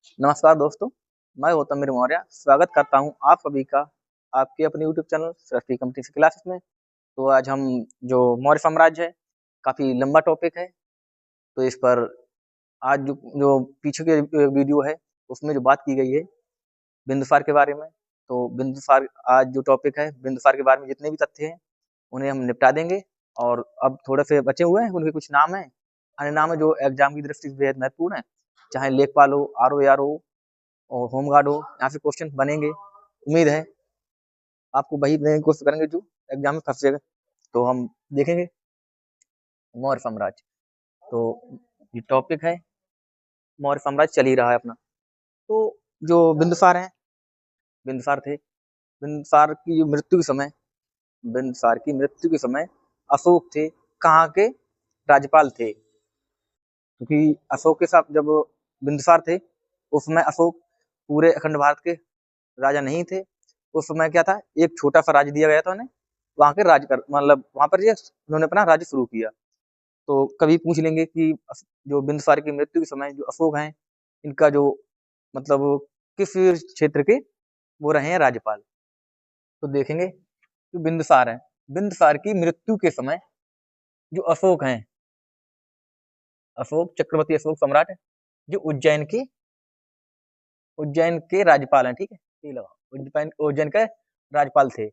नमस्कार दोस्तों, मैं गौतम मीर मौर्य स्वागत करता हूं आप सभी का आपके अपने यूट्यूब चैनल सृष्टि कम्पिटिशन क्लासेस में। तो आज हम जो मौर्य साम्राज्य है, काफ़ी लंबा टॉपिक है, तो इस पर आज जो जो पीछे के वीडियो है, उसमें जो बात की गई है बिंदुसार के बारे में, तो बिंदुसार आज जो टॉपिक है, बिंदुसार के बारे में जितने भी तथ्य हैं, उन्हें हम निपटा देंगे। और अब थोड़े से बचे हुए हैं, उनके कुछ नाम हैं, अन्य नाम है जो एग्जाम की दृष्टि से बेहद महत्वपूर्ण है, चाहे लेखपाल हो, आर हो और होमगार्ड हो, यहाँ से क्वेश्चन बनेंगे। उम्मीद है आपको वही देने की कोशिश करेंगे जो एग्जाम में फंसेगा। तो हम देखेंगे मौर्य साम्राज्य। तो ये टॉपिक है, मौर्य साम्राज्य चल ही रहा है अपना। तो जो बिंदुसार हैं, बिंदुसार थे, बिंदुसार की जो मृत्यु के समय, बिंदुसार की मृत्यु के समय अशोक थे कहाँ के राज्यपाल थे, क्योंकि अशोक के साथ जब बिंदुसार थे उस समय अशोक पूरे अखंड भारत के राजा नहीं थे। उस समय क्या था, एक छोटा सा राज्य दिया गया था उन्हें, वहां के राज्य कर मतलब वहां पर ये उन्होंने अपना राज्य शुरू किया। तो कभी पूछ लेंगे कि जो बिंदुसार की मृत्यु के समय जो अशोक हैं, इनका जो मतलब किस क्षेत्र के वो रहे हैं राज्यपाल, तो देखेंगे जो बिंदुसार है, बिंदुसार की मृत्यु के समय जो अशोक हैं, अशोक चक्रवर्ती अशोक सम्राट है, जो उज्जैन के राज्यपाल हैं। ठीक है, ये लगाओ, उज्जैन के राज्यपाल थे।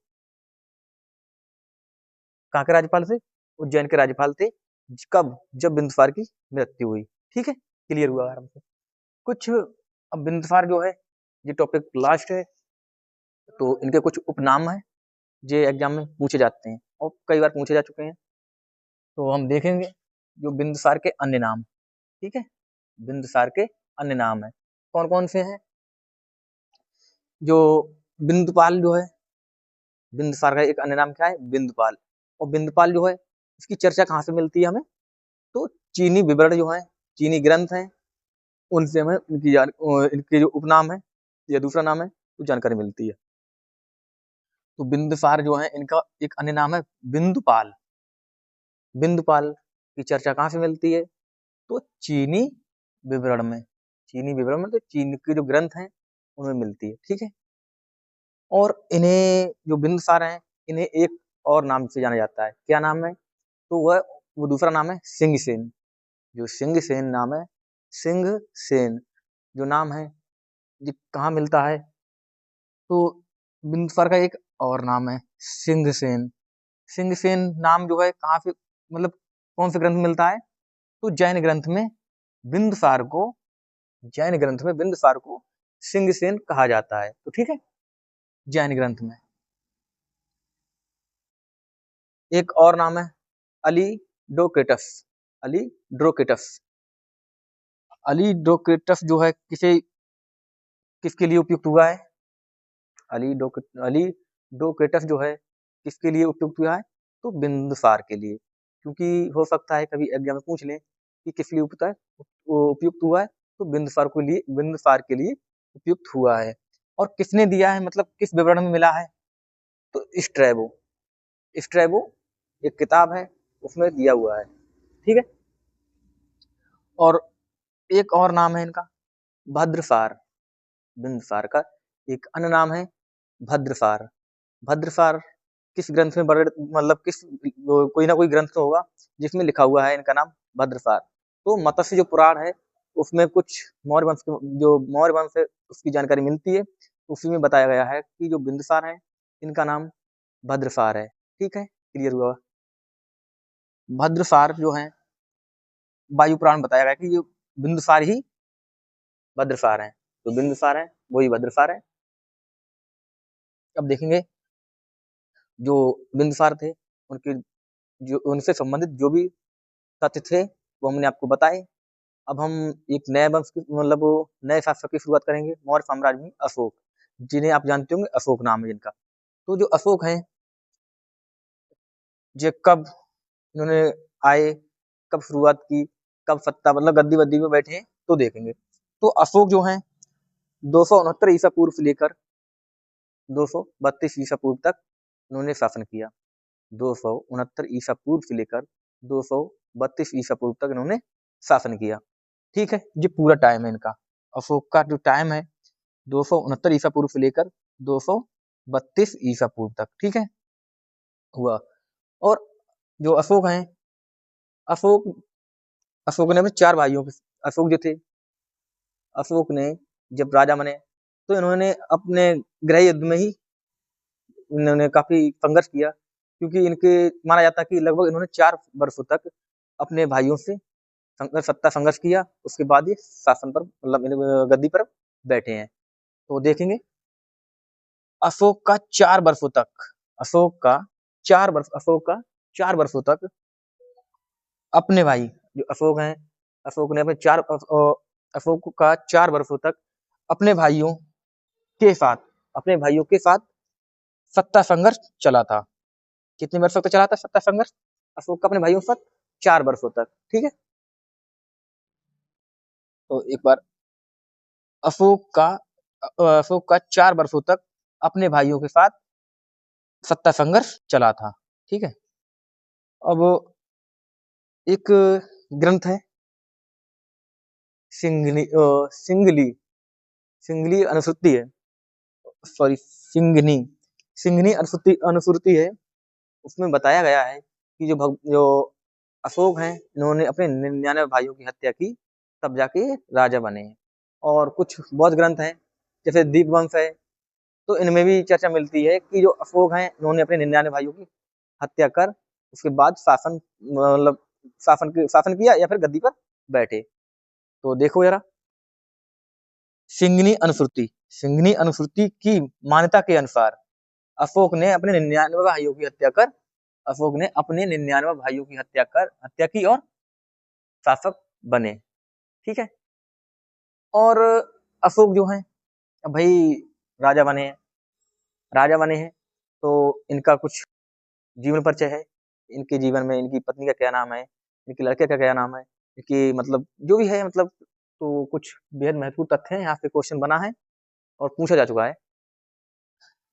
कहाँ के राज्यपाल थे? उज्जैन के राज्यपाल थे। कब? जब बिंदुसार की मृत्यु हुई। ठीक है, क्लियर हुआ आराम से कुछ। अब बिंदुसार जो है, ये टॉपिक लास्ट है, तो इनके कुछ उपनाम हैं जो एग्जाम में पूछे जाते हैं और कई बार पूछे जा चुके हैं। तो हम देखेंगे जो बिंदुसार के अन्य नाम। ठीक है, बिंदुसार के अन्य नाम है, कौन कौन से हैं? जो बिंदुपाल जो है, बिंदुसार का एक अन्य नाम क्या है? बिंदुपाल। और बिंदुपाल जो है, इसकी चर्चा कहाँ से मिलती है हमें? तो चीनी विवरण जो है, चीनी ग्रंथ हैं, उनसे हमें इनके जो उपनाम है या दूसरा नाम है तो जानकारी मिलती है। तो बिंदुसार जो है, इनका एक अन्य नाम है बिंदुपाल। बिंदुपाल की चर्चा कहाँ से मिलती है? तो चीनी विवरण में, चीनी विवरण में, तो चीन के जो ग्रंथ हैं उनमें मिलती है। ठीक है, और इन्हें जो बिंदुसार हैं, इन्हें एक और नाम से जाना जाता है। क्या नाम है? तो वो दूसरा नाम है सिंहसेन। जो सिंहसेन नाम है, सिंहसेन जो नाम है, ये कहाँ मिलता है? तो बिंदुसार का एक और नाम है सिंहसेन। सिंहसेन नाम जो है कहाँ से, मतलब कौन से ग्रंथ में मिलता है? तो जैन ग्रंथ में बिंदुसार को, जैन ग्रंथ में बिंदुसार को सिंहसेन कहा जाता है। तो ठीक है, जैन ग्रंथ में। एक और नाम है अली डोकेटस। अली ड्रोकेटस। अली डोकेटस जो है किसे, किसके लिए उपयुक्त हुआ है? अली डोकेटस जो है किसके लिए उपयुक्त हुआ है? तो बिंदुसार के लिए, क्योंकि हो सकता है कभी एग्जाम में पूछ लें कि किस लिए उपयुक्त है, वो उपयुक्त हुआ है, तो बिंदुसार के लिए उपयुक्त हुआ है। और किसने दिया है, मतलब किस विवरण में मिला है? तो स्ट्रैबो। स्ट्रैबो एक किताब है, उसमें दिया हुआ है। ठीक है, और एक और नाम है इनका भद्रसार। बिंदुसार का एक अन्य नाम है भद्रसार। भद्रसार किस ग्रंथ में मतलब किस कोई ना कोई ग्रंथ तो होगा जिसमें लिखा हुआ है इनका नाम भद्रसार। तो मत्स्य जो पुराण है, उसमें कुछ मौर्य वंश जो मौर्य वंश है उसकी जानकारी मिलती है। उसी में बताया गया है कि जो बिंदुसार है, इनका नाम भद्रसार है। ठीक है, क्लियर हुआ। भद्रसार जो है, वायु पुराण बताया गया कि ये बिंदुसार ही भद्रसार है। तो बिंदुसार है वही भद्रसार है। अब देखेंगे जो बिंदुसार थे, उनके जो उनसे संबंधित जो भी तथ्य थे वो हमने आपको बताए। अब हम एक नए वंश की, मतलब वो नए शासक की शुरुआत करेंगे मौर्य साम्राज्य में, अशोक, जिन्हें आप जानते होंगे, अशोक नाम है जिनका। तो जो अशोक हैं, ये कब इन्होंने आए, कब शुरुआत की, कब सत्ता मतलब गद्दी वद्दी में बैठे हैं, तो देखेंगे। तो अशोक जो हैं 269 ईसा पूर्व से लेकर 232 ईसा पूर्व तक उन्होंने शासन किया। 269 ईसा पूर्व से लेकर 232 ईसा पूर्व तक इन्होंने शासन किया। ठीक है, ये पूरा टाइम है इनका। अशोक का जो टाइम है 269 ईसा पूर्व से लेकर 232 ईसा पूर्व तक, ठीक है, हुआ। और जो अशोक हैं, अशोक अशोक ने अपने 4 भाइयों के, अशोक जो थे, अशोक ने जब राजा बने तो इन्होंने अपने गृह युद्ध में ही इन्होंने काफी संघर्ष किया, क्योंकि इनके माना जाता है कि लगभग इन्होंने 4 वर्षों तक अपने भाइयों से सत्ता संघर्ष किया, उसके बाद ये शासन पर मतलब गद्दी पर बैठे हैं। तो देखेंगे अशोक का 4 वर्षों तक, अशोक का 4 वर्षों तक अपने भाई जो अशोक हैं, अशोक ने अपने अशोक का 4 वर्षों तक अपने भाइयों के साथ अपने भाइयों के साथ सत्ता संघर्ष चला था। कितने वर्षों तक चला था सत्ता संघर्ष अशोक का अपने भाइयों के साथ? 4 वर्षों तक, ठीक है। तो एक बार अशोक का 4 वर्षों तक अपने भाइयों के साथ सत्ता संघर्ष चला था, ठीक है। अब एक ग्रंथ है सिंगली सिंगली अनुसूती है, सॉरी सिंघनी सिंघनी अनुसूती है। उसमें बताया गया है कि जो अशोक हैं, इन्होंने अपने 99 भाइयों की हत्या की, तब जाके राजा बने। और कुछ बौद्ध ग्रंथ हैं जैसे दीपवंश है, तो इनमें भी चर्चा मिलती है कि जो अशोक हैं, इन्होंने अपने 99 भाइयों की हत्या कर उसके बाद मतलब शासन किया या फिर गद्दी पर बैठे। तो देखो जरा, सिंघनी अनुश्रुति की मान्यता के अनुसार अशोक ने अपने 99 भाइयों की हत्या कर अशोक ने अपने 99 भाइयों की हत्या की और शासक बने, ठीक है। और अशोक जो है भाई राजा बने हैं, तो इनका कुछ जीवन परिचय है। इनके जीवन में इनकी पत्नी का क्या नाम है, इनके लड़के का क्या नाम है, इनकी मतलब जो भी है मतलब, तो कुछ बेहद महत्वपूर्ण तथ्य हैं, यहाँ पे क्वेश्चन बना है और पूछा जा चुका है।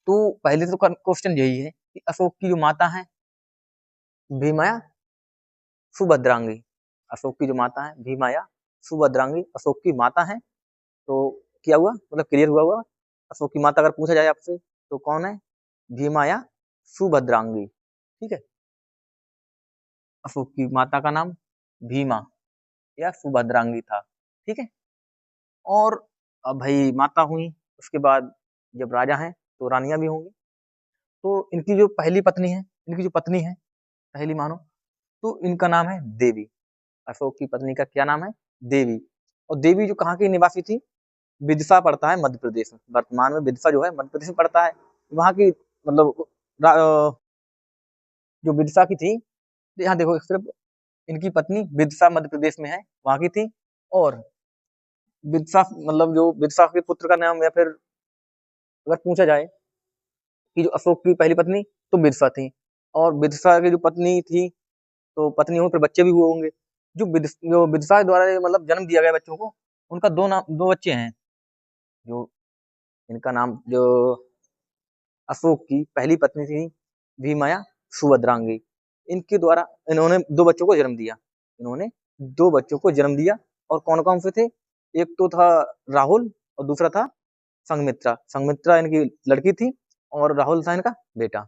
तो पहले तो क्वेश्चन यही है कि अशोक की जो माता है भीमाया सुभद्रांगी, अशोक की जो माता है भीमाया सुभद्रांगी अशोक की माता है। तो क्या हुआ, मतलब क्लियर हुआ अशोक की माता अगर पूछा जाए आपसे तो कौन है? भीमाया सुभद्रांगी, ठीक है। अशोक की माता का नाम भीमा या सुभद्रांगी था, ठीक है। और अब भाई माता हुई, उसके बाद जब राजा हैं तो रानियां भी होंगी। तो इनकी जो पहली पत्नी है, इनकी जो पत्नी है पहली मानो, तो इनका नाम है देवी। अशोक की पत्नी का क्या नाम है? देवी। और देवी जो कहाँ की निवासी थी? विदिशा पड़ता है मध्य प्रदेश में, वर्तमान में विदिशा जो है मध्य प्रदेश में पड़ता है। वहां की मतलब जो विदिशा की थी, यहाँ देखो सिर्फ इनकी पत्नी विदिशा मध्य प्रदेश में है, वहां की थी। और विदिशा मतलब जो विदिशा के पुत्र का नाम, या फिर अगर पूछा जाए कि जो अशोक की पहली पत्नी तो विदिशा थी, और विदिशा की जो पत्नी थी तो पत्नी हो फिर बच्चे भी हुए होंगे। जो विदिशा द्वारा मतलब जन्म दिया गया बच्चों को, उनका दो बच्चे हैं। जो इनका नाम जो अशोक की पहली पत्नी थी भीमाया सुभद्रांगी, इनके द्वारा इन्होंने 2 बच्चों को जन्म दिया। इन्होंने 2 बच्चों को जन्म दिया, और कौन कौन से थे? एक तो था राहुल और दूसरा था संघमित्रा। संघमित्रा इनकी लड़की थी और राहुल था इनका बेटा।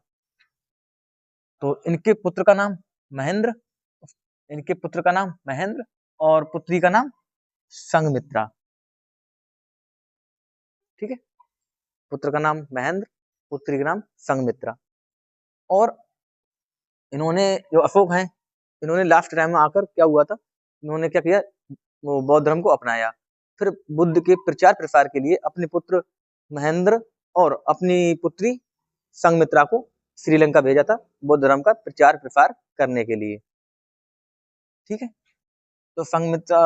तो इनके पुत्र का नाम महेंद्र और पुत्री का नाम संघमित्रा, ठीक है। पुत्र का नाम महेंद्र, पुत्री का नाम संघमित्रा। और इन्होंने जो अशोक हैं, इन्होंने लास्ट टाइम में आकर क्या हुआ था, इन्होंने क्या किया, वो बौद्ध धर्म को अपनाया। फिर बुद्ध के प्रचार प्रसार के लिए अपने पुत्र महेंद्र और अपनी पुत्री संघमित्रा को श्रीलंका भेजा था बौद्ध धर्म का प्रचार प्रसार करने के लिए, ठीक है। तो संघमित्रा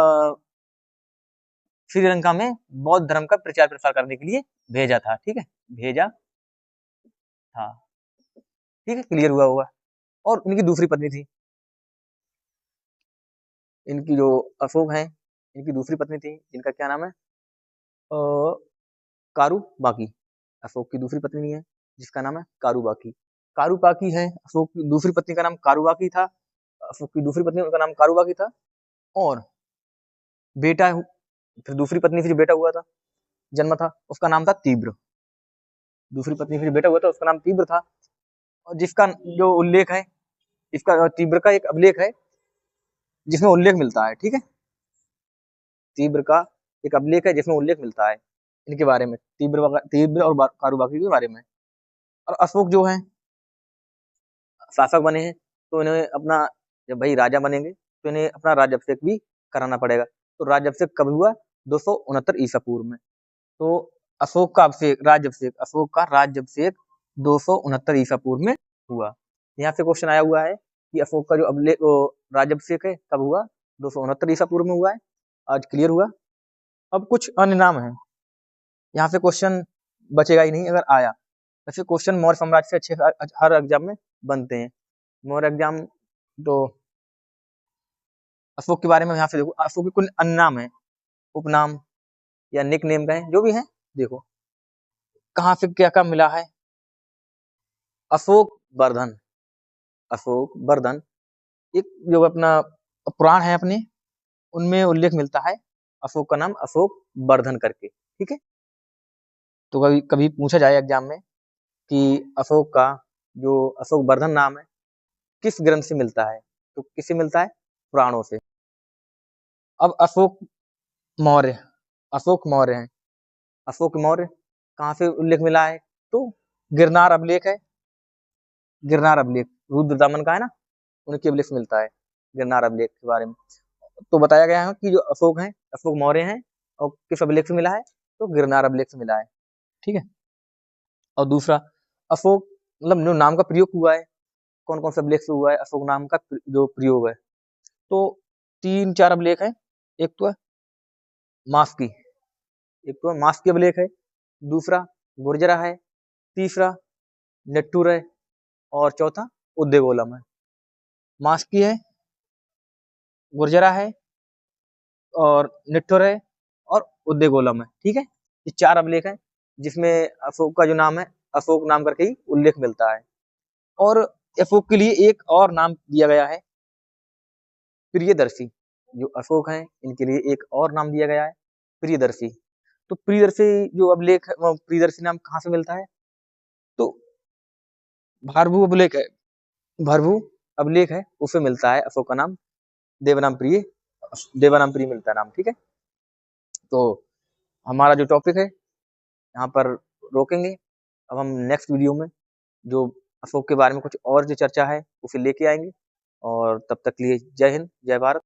श्रीलंका में बौद्ध धर्म का प्रचार प्रसार करने के लिए भेजा था, ठीक है, भेजा था, ठीक है, क्लियर हुआ होगा। और इनकी दूसरी पत्नी थी, इनकी जो अशोक हैं, इनकी दूसरी पत्नी थी, इनका क्या नाम है? कारूबाकी। अशोक की दूसरी पत्नी है जिसका नाम है कारूबाकी। कारूबाकी है अशोक की दूसरी पत्नी का नाम कारूबाकी था। अशोक की दूसरी पत्नी का नाम कारूबाकी था। और बेटा फिर दूसरी पत्नी से जो बेटा हुआ था, जन्म था, उसका नाम था तीव्र। दूसरी पत्नी से जो बेटा हुआ था उसका नाम तीव्र था, और जिसका जो उल्लेख है, इसका तीव्र का एक अभिलेख है जिसमें उल्लेख मिलता है, ठीक है। तीव्र का एक अभिलेख है जिसमें उल्लेख मिलता है इनके बारे में, तीव्र और कारुबाकी के बारे में। और अशोक जो है शासक बने हैं, तो इन्हें अपना, जब भाई राजा बनेंगे तो इन्हें अपना राज्याभिषेक भी कराना पड़ेगा। तो राज्याभिषेक कब हुआ? 269 ईसा पूर्व में। तो अशोक का राज्याभिषेक 269 ईसा पूर्व में हुआ। यहाँ से क्वेश्चन आया हुआ है कि अशोक का जो राज्याभिषेक है कब हुआ? 269 ईसा पूर्व में हुआ है। आज क्लियर हुआ। अब कुछ अन्य नाम है, यहाँ से क्वेश्चन बचेगा ही नहीं अगर आया। वैसे क्वेश्चन मौर्य साम्राज्य से अच्छे हर एग्जाम में बनते हैं। मौर्य एग्जाम तो अशोक के बारे में यहाँ से देखो, अशोक के कुछ अन्य नाम है, उपनाम या निक नेम का है, जो भी है। देखो कहाँ से क्या क्या मिला है। अशोक वर्धन, अशोक वर्धन एक जो अपना पुराण है अपने, उनमें उल्लेख मिलता है अशोक का नाम अशोक वर्धन करके, ठीक है। तो कभी कभी पूछा जाए एग्जाम में कि अशोक का जो अशोक वर्धन नाम है किस ग्रंथ से मिलता है, तो किससे मिलता है? पुराणों से। अब अशोक मौर्य, अशोक मौर्य है, अशोक मौर्य कहाँ से उल्लेख मिला है? तो गिरनार अभिलेख है, गिरनार अभिलेख रुद्रदामन का है ना, उनके अभिलेख से मिलता है गिरनार अभिलेख के बारे में। तो बताया गया है कि जो अशोक है, अशोक मौर्य है, और किस अभिलेख से मिला है? तो गिरनार अभिलेख से मिला है, ठीक है। और दूसरा, अशोक मतलब जो नाम का प्रयोग हुआ है, कौन कौन से अभिलेख से हुआ है अशोक नाम का जो प्रयोग है? तो 3-4 अभिलेख है। एक तो है मास्की, एक तो मास्की अभिलेख है, दूसरा गुर्जरा है, तीसरा नेट्टूर है, और चौथा उद्देगोलम है। मास्की है, गुर्जरा है, और निट्ठुर है, और उद्देगोलम है, ठीक है। ये 4 अभिलेख हैं जिसमें अशोक का जो नाम है अशोक नाम करके ही उल्लेख मिलता है। और अशोक के लिए एक और नाम दिया गया है, प्रियदर्शी। जो अशोक हैं इनके लिए एक और नाम दिया गया है, प्रियदर्शी। तो प्रियदर्शी जो अभिलेख है, वो प्रियदर्शी नाम कहाँ से मिलता है? तो भारभू अभिलेख है, भरभू अभिलेख है, उससे मिलता है अशोक का नाम। देवनाम प्रिय, देवनाम प्रिय मिलता है नाम, ठीक है। तो हमारा जो टॉपिक है यहाँ पर रोकेंगे। अब हम नेक्स्ट वीडियो में जो अशोक के बारे में कुछ और जो चर्चा है उसे लेके आएंगे। और तब तक के लिए जय हिंद, जय भारत।